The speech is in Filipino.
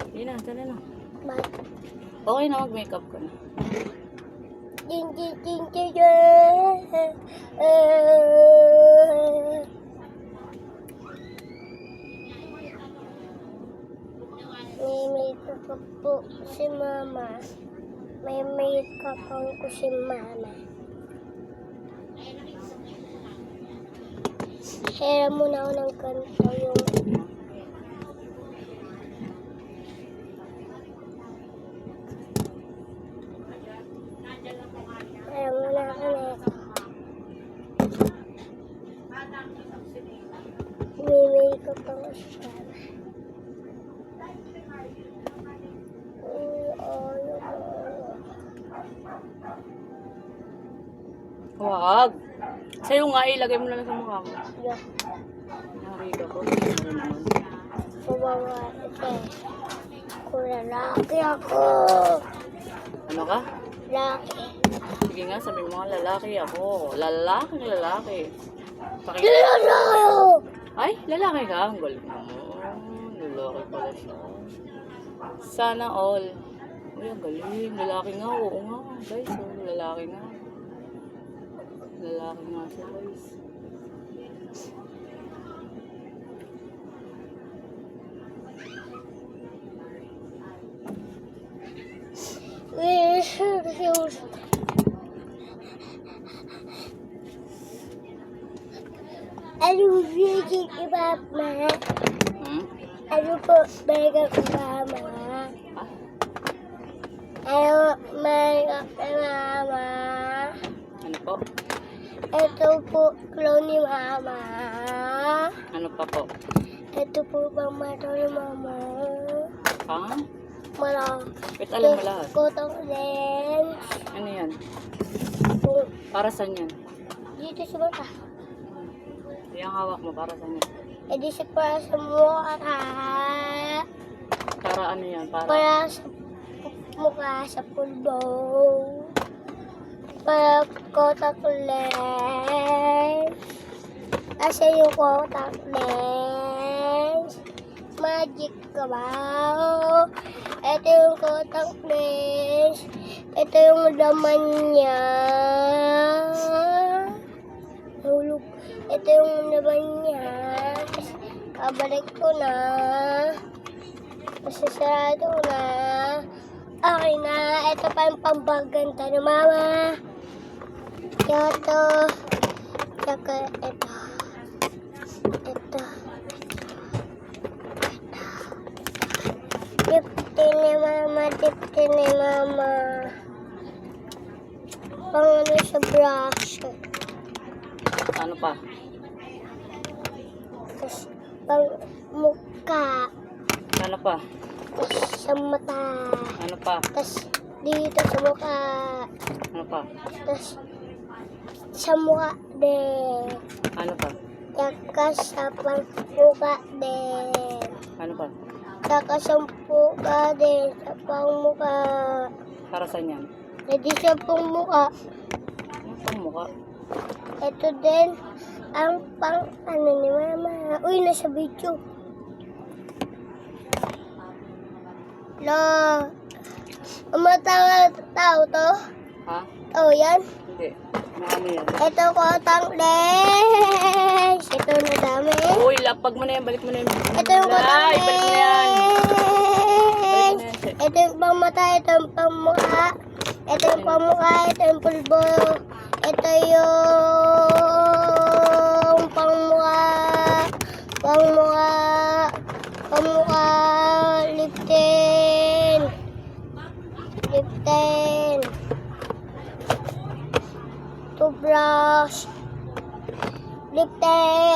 Hindi na, tala na. Bye. Okay na, mag-makeup ka na. Ding, ding, ding, ding, May makeup po si Mama. May makeup po si Mama. Kaya muna ako ng kanta yung kaya muna ako na may makeup po si Mama. Wag. Sa'yo nga, ilagay mo na lang sa mukha mo. Yeah. Nariga ko. Kawawa ito. Kung lalaki ako. Ano ka? Laki. Sige nga, sabi mo nga, lalaki ako. Lalaki. Pakita. Lalaki ako! Ay, lalaki ka. Ang galing mo. Lalaki pala siya. Sana all. Uy, ang galing. Lalaki nga. Oo nga. Guys, lalaki nga. Lalaki nga siya, guys. Ano bigay kay Mama? Ano po bigay kay Mama? Ah? Ano bigay kay Mama? Ano po? Ito po clown ni Mama. Ano pa po? Ito po bang mato ni Mama? Pang? Mala. Wait, alam mo lahat. Kotong lens. Ano yan? Po. Para saan yan? Dito sa mata. Yung hawak mo, para saan yan? E di sa para sa mukha. Para ano yan? Para sa mukha sa pulbo. Para kotak lens. Kasi yung kotak lens. Magic ka ba? Ito yung kotak lens. Ito yung laman niya. Hulog. Ito yung laman niya. Kabalik ko na. Masasarado ko na. Okay na. Ito pa yung pambaganda ni Mama. Ito. Saka ito. Ito. Diptin ni Mama. Diptin ni Mama. Pang ano sa brush. Ano pa? Tapos pang mukha. Ano pa? Tapos sa mata. Ano pa? Tapos dito sa mukha. Ano pa? Tapos sa mukha din. Ano pa? Saka sa pang mukha din. Ano pa? Saka sa mukha din. Sa pang mukha. Para saan yan? Hindi sa pang mukha. Ano pang mukha? Ito din ang pang ano ni Mama. Uy, nasa video. La. Umatawa tao to? Ha? Oh, yan. Hindi. Ano yan? Ito kotang lens. Ito na dami. Uy, lapag mo na yan. Balik mo na yan. Ito yung kotang Ay, balik mo na yan. lens. Ito yung pangmata. Ito yung pangmukha. Ito yung pangmukha. Ito yung pulbo. Ito yung pangmukha. Pangmukha. Pangmukha. Liptin. Liptin. Toothbrush. Liptin.